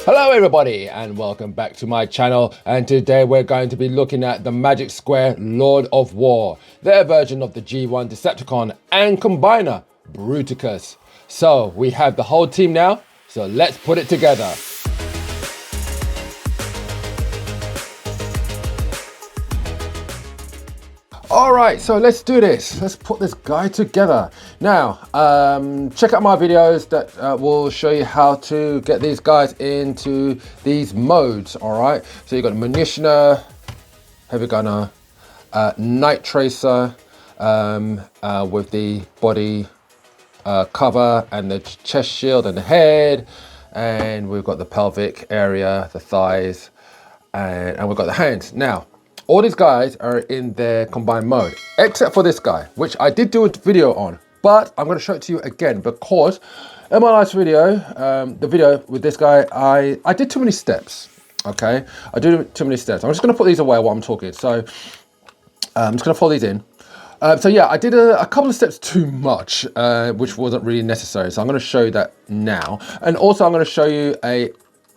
Hello everybody and welcome back to my channel, and today we're going to be looking at the Magic Square Lord of War, their version of the G1 Decepticon and Combiner, Bruticus. So we have the whole team now, so let's put it together. Alright, so let's do this. Let's put this guy together. Now, check out my videos that will show you how to get these guys into these modes, alright? So you've got Munitioner, Heavy Gunner, Night Tracer with the body cover and the chest shield and the head. And we've got the pelvic area, the thighs, and we've got the hands. Now, all these guys are in their combined mode, except for this guy, which I did do a video on, but I'm going to show it to you again because in my last video, the video with this guy, I did too many steps, okay? I did too many steps. I'm just going to put these away while I'm talking. So I'm just going to fold these in. So yeah, I did a couple of steps too much, which wasn't really necessary. So I'm going to show you that now. And also I'm going to show you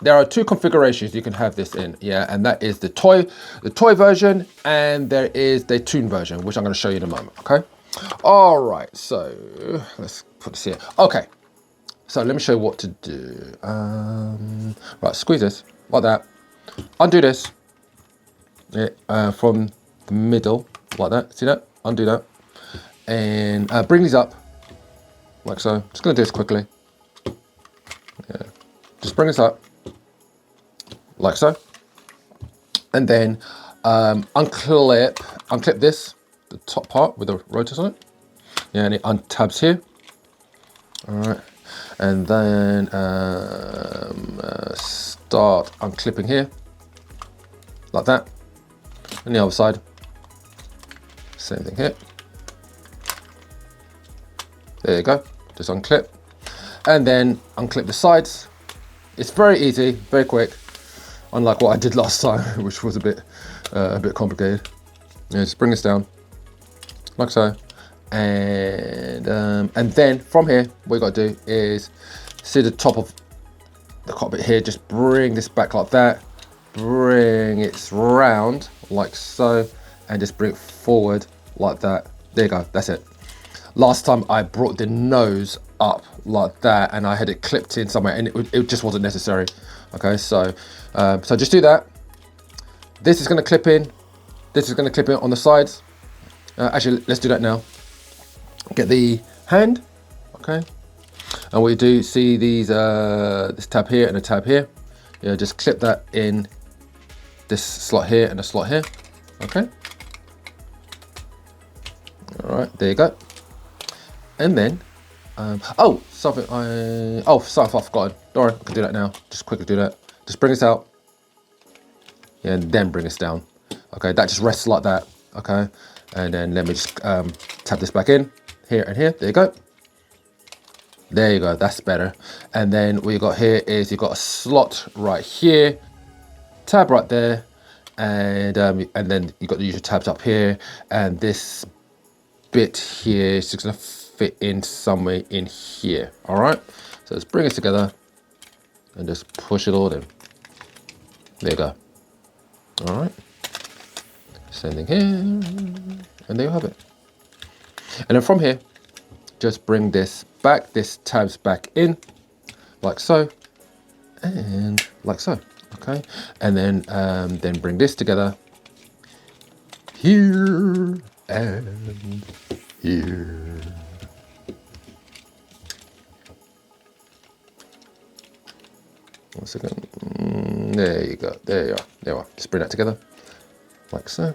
there are two configurations you can have this in, yeah, and that is the toy version, and there is the toon version, which I'm going to show you in a moment, okay? All right, so let's put this here. Okay, so let me show you what to do. Right, squeeze this like that, undo this from the middle like that. See that? Undo that, and bring these up like so. Just going to do this quickly. Yeah, just bring this up like so, and then unclip this, the top part with the rotors on it. Yeah, and it untabs here. All right, and then start unclipping here, like that. And the other side, same thing here. There you go. Just unclip, and then unclip the sides. It's very easy, very quick. Unlike what I did last time, which was a bit complicated. Yeah, just bring this down, like so, and then from here, what you got to do is see the top of the cockpit here. Just bring this back like that, bring it round like so, and just bring it forward like that. There you go. That's it. Last time I brought the nose up like that, and I had it clipped in somewhere, and it just wasn't necessary. Okay, so just do that. This is going to clip in. This is going to clip in on the sides. Actually, let's do that now. Get the hand, okay, and we do see these this tab here and a tab here. Yeah, just clip that in this slot here and a slot here. Okay. All right, there you go. And then, something I forgot. Don't worry, I can do that now. Just quickly do that. Just bring this out, and then bring this down. Okay, that just rests like that. Okay, and then let me just tap this back in here and here. There you go. There you go. That's better. And then what you got here is you got a slot right here, tab right there, and then you got the usual tabs up here, and this bit here is just gonna fit in somewhere in here. All right, so let's bring it together and just push it all in. There you go. All right, same thing here, and there you have it. And then from here, just bring this back, this tabs back in like so, and like so. Okay, and then bring this together here and here. One second. There you go. There you are. There you are. Just bring that together like so,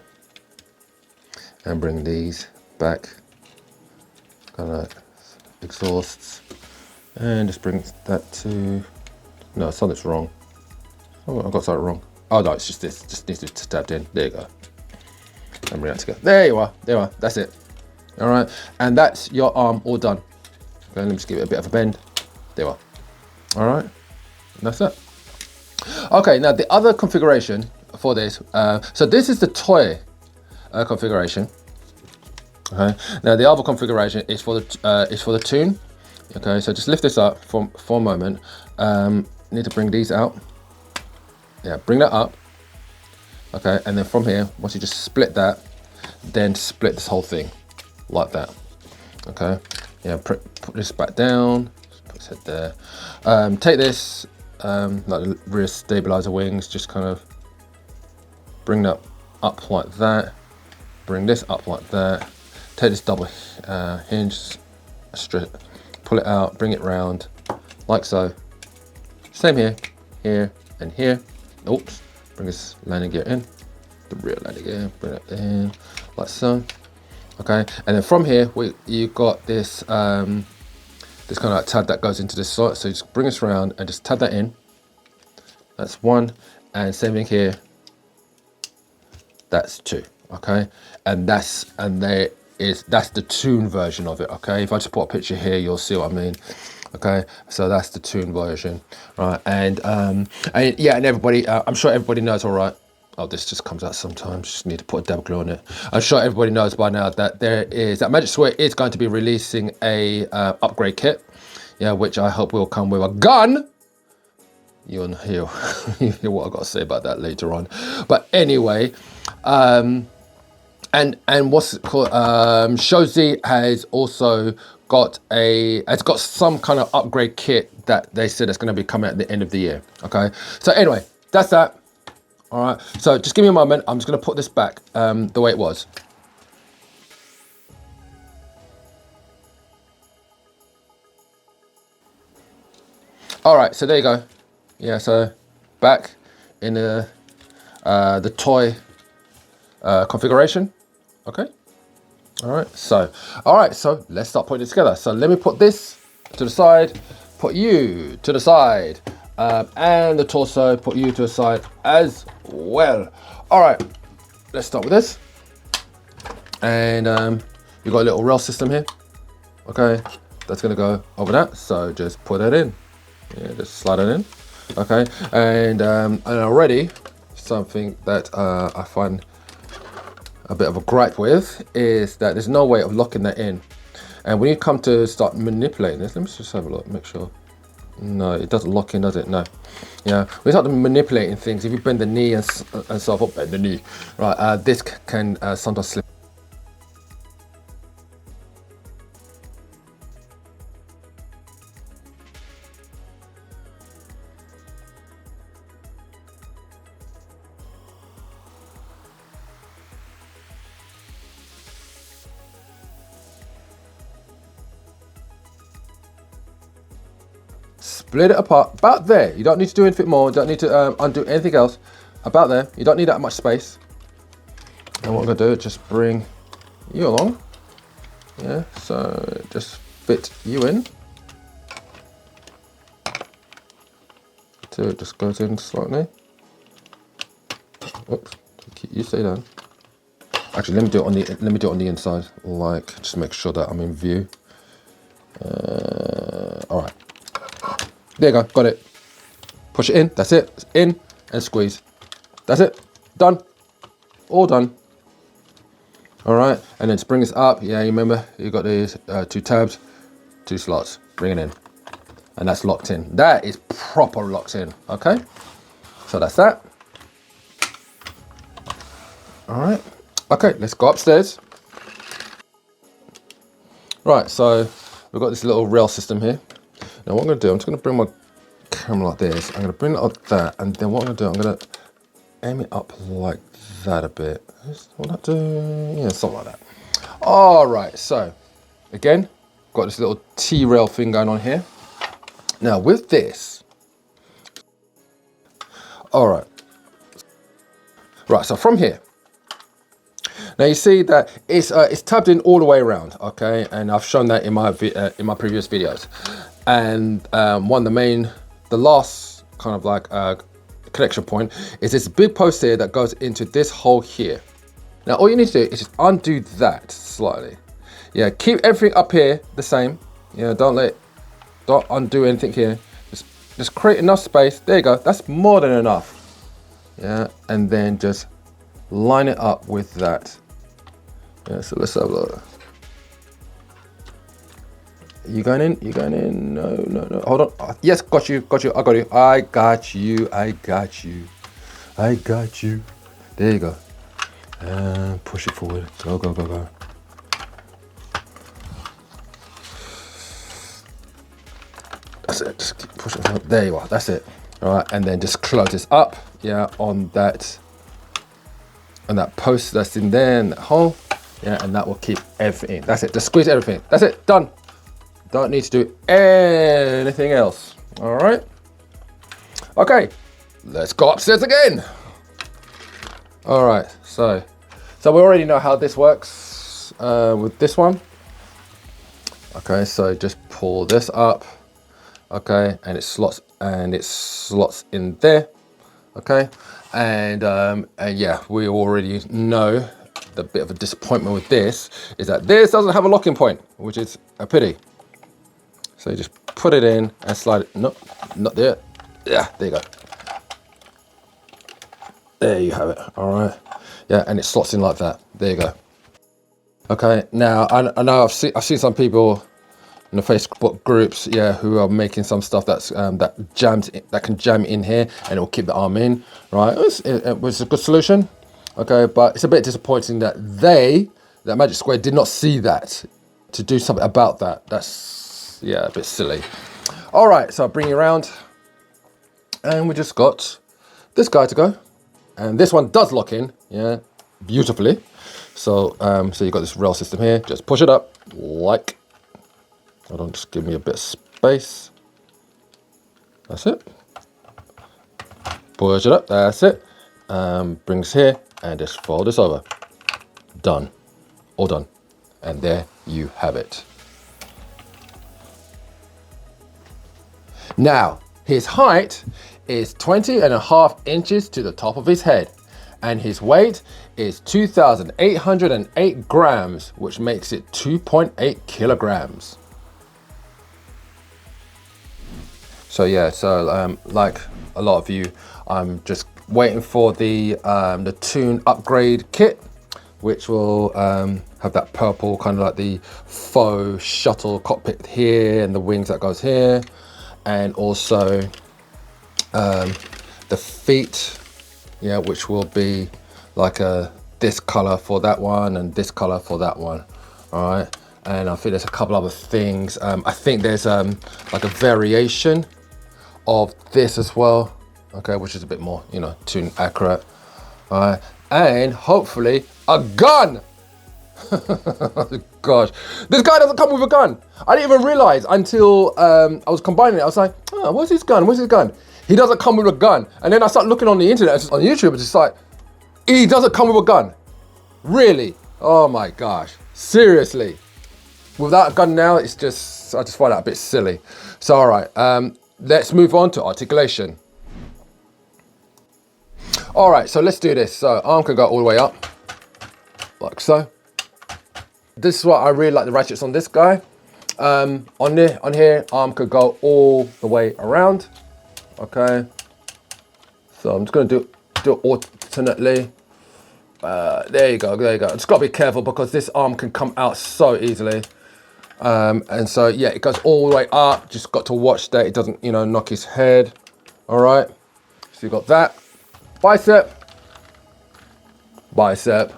and bring these back, kind of exhausts, and just bring that to. No, something's wrong. Oh, I got something wrong. Oh no, it's just this. Just needs to be tabbed in. There you go. And bring that together. There you are. There you are. That's it. All right, and that's your arm all done. Okay, let me just give it a bit of a bend. There you are. All right. And that's it. Okay, now the other configuration for this, so this is the toy configuration. Okay, now the other configuration is for the toon. Okay, so just lift this up for a moment. Need to bring these out Yeah, bring that up. Okay, and then from here, once you just split that, then split this whole thing like that. Okay, yeah, put this back down, put his head there. Take this, like the rear stabilizer wings, just kind of bring that up like that, bring this up like that, take this double hinge, strip, pull it out, bring it round, like so. Same here, here, and here. Oops, bring this landing gear in, the rear landing gear, bring it in, like so. Okay, and then from here, you've got this this kind of like tab that goes into this slot. So just bring this around and just tab that in. That's one, and same thing here. That's two. Okay, and that's the tune version of it. Okay, if I just put a picture here, you'll see what I mean. Okay, so that's the tune version, right? And yeah, and everybody, I'm sure everybody knows, all right. Oh, this just comes out sometimes. Just need to put a double glue on it. I'm sure everybody knows by now that Magic Square is going to be releasing a upgrade kit, yeah, which I hope will come with a gun. You'll hear what I've got to say about that later on. But anyway, and what's it called? Shozi has also got some kind of upgrade kit that they said is going to be coming at the end of the year. Okay, so anyway, that's that. All right, so just give me a moment. I'm just going to put this back the way it was. All right, so there you go. Yeah, so back in the toy configuration. Okay. All right, so let's start putting it together. So let me put this to the side, put you to the side, and the torso, put you to the side as well. All right, let's start with this. And you've got a little rail system here. Okay, that's gonna go over that. So just put that in. Yeah, just slide it in. Okay, and already something that I find a bit of a gripe with is that there's no way of locking that in. And when you come to start manipulating this, let me just have a look, make sure. No, it doesn't lock in, does it? No. Yeah, when you start manipulating things, if you bend the knee and so forth, bend the knee, right, this can sometimes slip. Split it apart, about there. You don't need to do anything more. You don't need to undo anything else. About there. You don't need that much space. And what I'm gonna do is just bring you along. Yeah, so just fit you in. So it just goes in slightly. Oops, you stay down. Actually, let me do it on the inside. Like, just make sure that I'm in view. All right. There you go, got it. Push it in, that's it. It's in and squeeze. That's it, done. All done. All right, and then to bring this up, yeah, you remember, you got these two tabs, two slots, bring it in. And that's locked in. That is proper locked in, okay? So that's that. All right, okay, let's go upstairs. Right, so we've got this little rail system here. Now what I'm going to do, I'm just going to bring my camera like this. I'm going to bring it up that, and then what I'm going to do, I'm going to aim it up like that a bit. Will that do? Yeah, something like that. All right, so again, got this little T-rail thing going on here. Now with this, all right. Right, so from here, now you see that it's tabbed in all the way around, okay? And I've shown that in my previous videos. And the last kind of like connection point is this big post here that goes into this hole here. Now all you need to do is just undo that slightly. Yeah, keep everything up here the same. Yeah, don't undo anything here. Just create enough space. There you go. That's more than enough. Yeah, and then just line it up with that. Yeah, so let's have a look. You going in? You going in? No. Hold on. Yes, got you. I got you. I got you. There you go. And push it forward. Go, go, go, go. That's it. Just keep pushing forward. There you are. That's it. All right, and then just close this up. Yeah, on that post that's in there, in that hole. Yeah, and that will keep everything. That's it. Just squeeze everything. That's it. Done. Don't need to do anything else. All right. Okay. Let's go upstairs again. All right. So we already know how this works with this one. Okay. So just pull this up. Okay, and it slots in there. Okay, and yeah, we already know the bit of a disappointment with this is that this doesn't have a locking point, which is a pity. So you just put it in and slide it. Nope, not there. Yeah, there you go. There you have it. All right. Yeah, and it slots in like that. There you go. Okay. Now I know I've seen some people in the Facebook groups, yeah, who are making some stuff that's that can jam in here and it will keep the arm in, right? It was a good solution, okay, but it's a bit disappointing that that Magic Square did not see that to do something about that. That's, yeah, a bit silly. All right, so I'll bring you around, and we just got this guy to go, and this one does lock in, yeah, beautifully. So so you've got this rail system here. Just push it up like. Hold on, just give me a bit of space. That's it. Push it up, that's it. Brings here and just fold this over. Done, all done. And there you have it. Now, his height is 20.5 inches to the top of his head. And his weight is 2,808 grams, which makes it 2.8 kilograms. So yeah, so like a lot of you, I'm just waiting for the Toon upgrade kit, which will have that purple kind of like the faux shuttle cockpit here and the wings that goes here, and also the feet, yeah, which will be like this color for that one and this color for that one. All right, and I think there's a couple other things. I think there's like a variation of this as well, okay, which is a bit more, you know, Toon accurate. All right, and hopefully a gun. Gosh, this guy doesn't come with a gun. I didn't even realize until I was combining it. I was like, oh, where's his gun? Where's his gun? He doesn't come with a gun. And then I started looking on the internet, on YouTube, it's just like, he doesn't come with a gun. Really? Oh my gosh, seriously. Without a gun now, it's just, I just find that a bit silly. So all right, let's move on to articulation. All right, so let's do this. So arm can go all the way up, like so. This is what I really like the ratchets on this guy. On here, arm could go all the way around. Okay. So I'm just gonna do it alternately. There you go, there you go. Just gotta be careful because this arm can come out so easily. And so yeah, it goes all the way up. Just got to watch that it doesn't, you know, knock his head. All right. So you got that. Bicep. Bicep.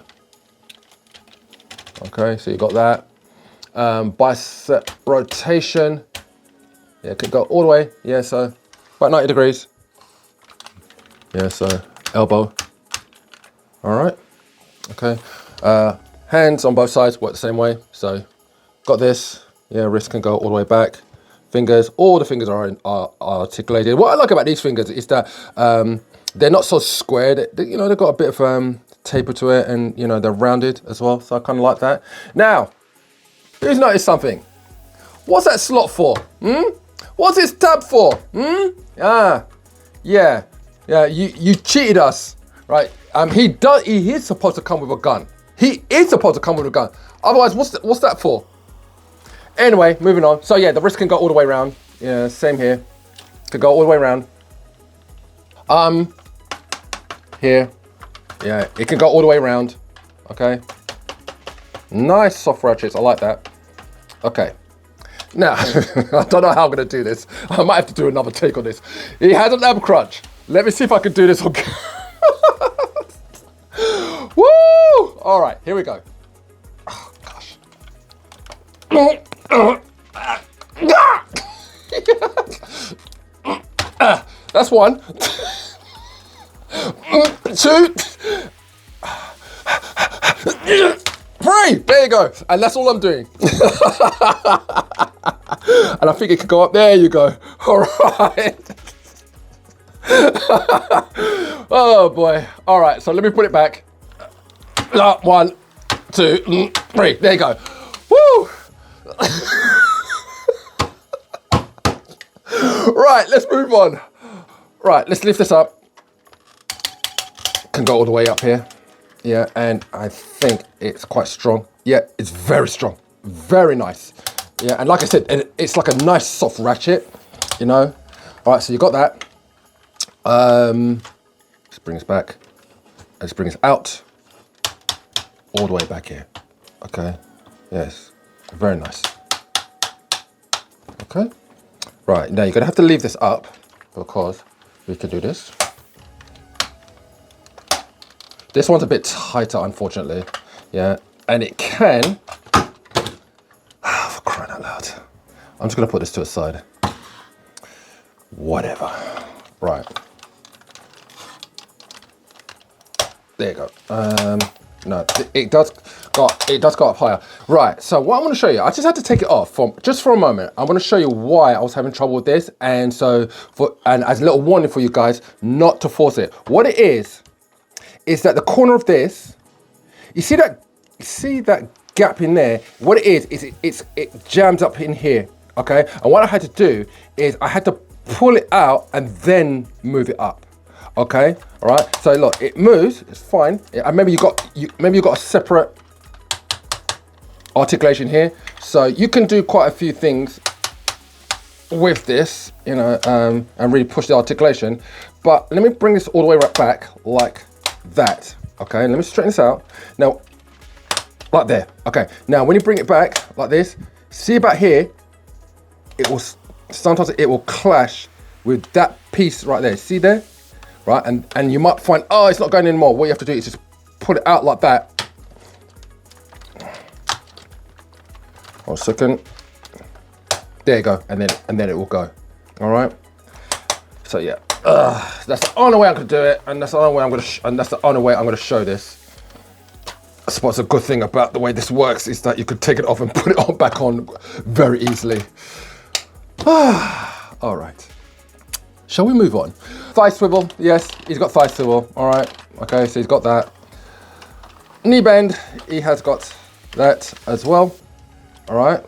Okay, so you got that. Bicep rotation. Yeah, it could go all the way. Yeah, so about 90 degrees. Yeah, so elbow. All right. Okay. Hands on both sides work the same way. So got this. Yeah, wrist can go all the way back. Fingers, all the fingers are articulated. What I like about these fingers is that they're not so squared. You know, they've got a bit of taper to it, and you know, they're rounded as well. So I kind of like that. Now, who's noticed something? What's that slot for? What's this tab for? Ah, yeah, you cheated us, right? He is supposed to come with a gun. He is supposed to come with a gun. Otherwise, what's that for? Anyway, moving on. So yeah, the wrist can go all the way around. Yeah, same here. Could go all the way around. Here. Yeah, it can go all the way around. Okay. Nice soft ratchets. I like that. Okay. Now, I don't know how I'm going to do this. I might have to do another take on this. He has an ab crunch. Let me see if I can do this on All right, here we go. Oh, gosh. That's one. 2. 3. There you go. And that's all I'm doing. And I think it could go up. There you go. All right. Oh boy. All right, so let me put it back. 1, 2, 3. There you go. Woo! Right, let's move on. Right, let's lift this up. Can go all the way up here. Yeah, and I think it's quite strong. Yeah, it's very strong. Very nice. Yeah, and like I said, it's like a nice soft ratchet, you know. All right, so you got that. Let's bring us back. Let's bring us out. All the way back here. Okay. Yes. Very nice. Okay. Right, now you're gonna have to leave this up because we can do this. This one's a bit tighter, unfortunately. Yeah, and it can, for crying out loud. I'm just gonna put this to a side. Whatever. Right. There you go. No, it does go up higher. Right, so what I want to show you, I just had to take it off just for a moment. I want to show you why I was having trouble with this, and so and as a little warning for you guys, not to force it. What it is that the corner of this, you see that gap in there? What it is it jams up in here, okay? And what I had to do is I had to pull it out and then move it up. Okay, all right. So look, it moves. It's fine. Maybe you got a separate articulation here, so you can do quite a few things with this, you know, and really push the articulation. But let me bring this all the way right back like that. Okay, let me straighten this out now, like there. Okay, now when you bring it back like this, see about here, sometimes it will clash with that piece right there. See there? Right, and you might find, oh, it's not going anymore. What you have to do is just put it out like that. 1 second. There you go, and then it will go. All right. So yeah, that's the only way I could do it, and that's the only way I'm gonna show this. I suppose a good thing about the way this works is that you could take it off and put it on back on very easily. All right. Shall we move on? Thigh swivel, yes, he's got thigh swivel, all right. Okay, so he's got that. Knee bend, he has got that as well, all right.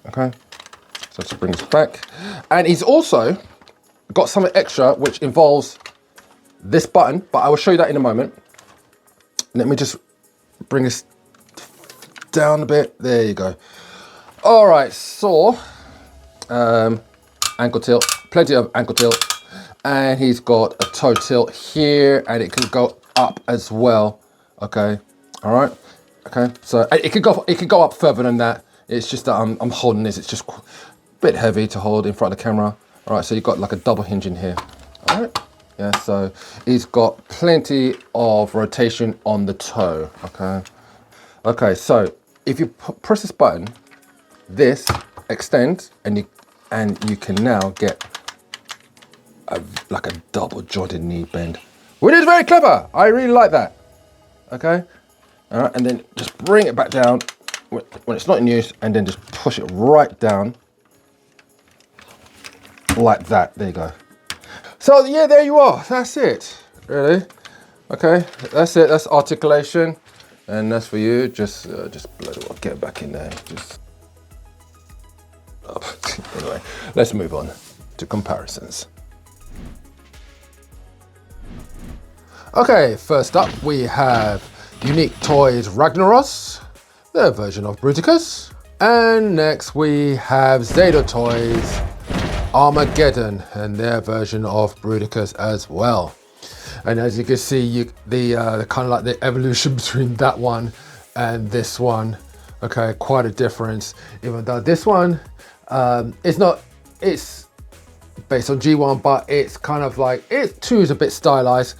Okay, so let's bring this back. And he's also got something extra which involves this button, but I will show you that in a moment. Let me just bring this down a bit, there you go. All right, so, ankle tilt, plenty of ankle tilt, and he's got a toe tilt here, and it can go up as well. Okay, all right. Okay, so it could go up further than that. It's just that I'm holding this. It's just a bit heavy to hold in front of the camera. All right, so you've got like a double hinge in here. All right. Yeah, so he's got plenty of rotation on the toe. Okay. Okay, so if you press this button, this extends, and you can now get like a double jointed knee bend, which is very clever. I really like that. Okay, all right, and then just bring it back down when it's not in use, and then just push it right down like that. There you go. So yeah, there you are. That's it, really. Okay, that's it. That's articulation, and that's for you. Just bloody well get back in there. Just. Anyway, let's move on to comparisons. Okay, first up we have Unique Toys Ragnaros, their version of Bruticus. And next we have Zeta Toys Armageddon and their version of Bruticus as well. And as you can see, the kind of like the evolution between that one and this one. Okay, quite a difference. Even though this one, it's based on G1, but it's kind of like, 2 is a bit stylized.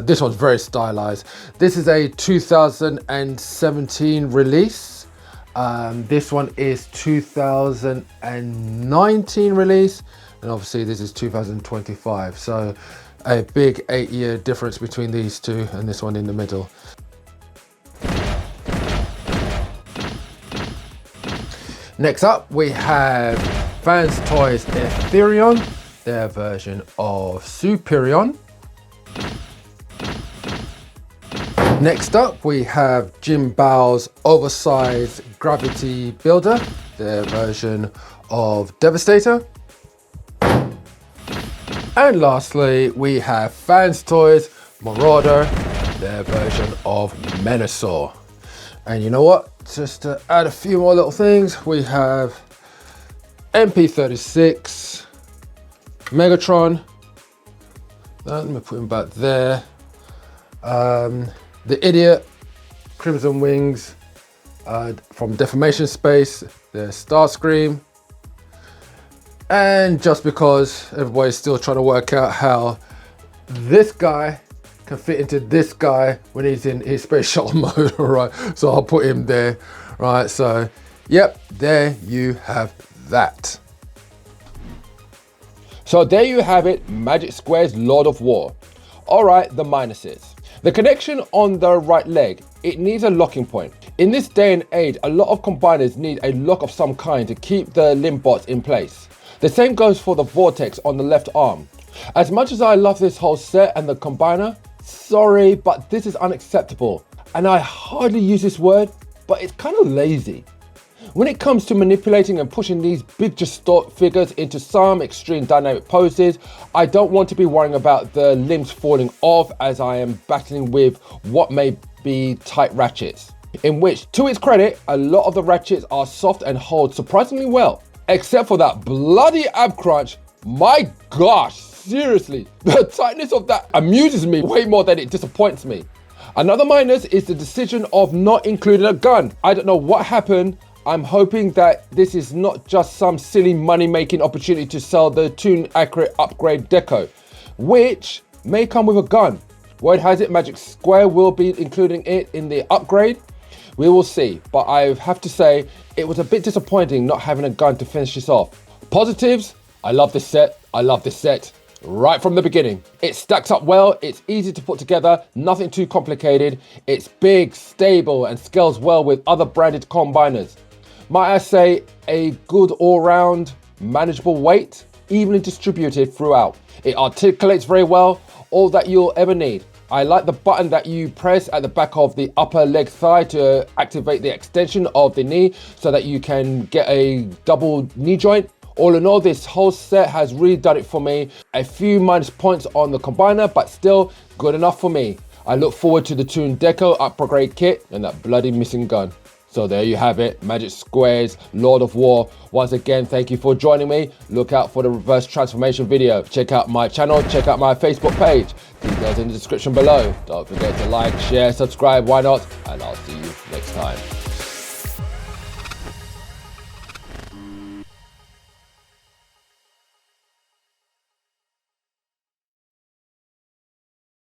This one's very stylized. This is a 2017 release. This one is 2019 release, and obviously this is 2025. So a big 8-year difference between these two, and this one in the middle. Next up, we have Fans Toys Etherion, their version of Superion. Next up, we have Jim Bow's oversized Gravity Builder, their version of Devastator. And lastly, we have Fans Toys Marauder, their version of Menasor. And you know what? Just to add a few more little things, we have MP36, Megatron. Let me put him back there. The Idiot, Crimson Wings, from Defamation Space, the Starscream. And just because everybody's still trying to work out how this guy can fit into this guy when he's in his Space Shuttle mode, all right? So I'll put him there, right? So, yep, there you have that. So there you have it, Magic Square's Lord of War. All right, the minuses. The connection on the right leg, it needs a locking point. In this day and age, a lot of combiners need a lock of some kind to keep the limb bots in place. The same goes for the Vortex on the left arm. As much as I love this whole set and the combiner, sorry, but this is unacceptable. And I hardly use this word, but it's kind of lazy. When it comes to manipulating and pushing these big gestalt figures into some extreme dynamic poses, I don't want to be worrying about the limbs falling off as I am battling with what may be tight ratchets. In which, to its credit, a lot of the ratchets are soft and hold surprisingly well. Except for that bloody ab crunch, my gosh, seriously, the tightness of that amuses me way more than it disappoints me. Another minus is the decision of not including a gun. I don't know what happened. I'm hoping that this is not just some silly money-making opportunity to sell the Toon Accurate upgrade deco, which may come with a gun. Word has it, Magic Square will be including it in the upgrade. We will see, but I have to say, it was a bit disappointing not having a gun to finish this off. Positives, I love this set. I love this set right from the beginning. It stacks up well, it's easy to put together, nothing too complicated. It's big, stable, and scales well with other branded combiners. Might I say, a good all-round, manageable weight, evenly distributed throughout. It articulates very well, all that you'll ever need. I like the button that you press at the back of the upper leg thigh to activate the extension of the knee so that you can get a double knee joint. All in all, this whole set has really done it for me. A few minus points on the combiner, but still good enough for me. I look forward to the Toon Deco upgrade kit and that bloody missing gun. So there you have it, Magic Square's Lord of War. Once again, thank you for joining me. Look out for the reverse transformation video. Check out my channel, check out my Facebook page. Details in the description below. Don't forget to like, share, subscribe, why not? And I'll see you next time.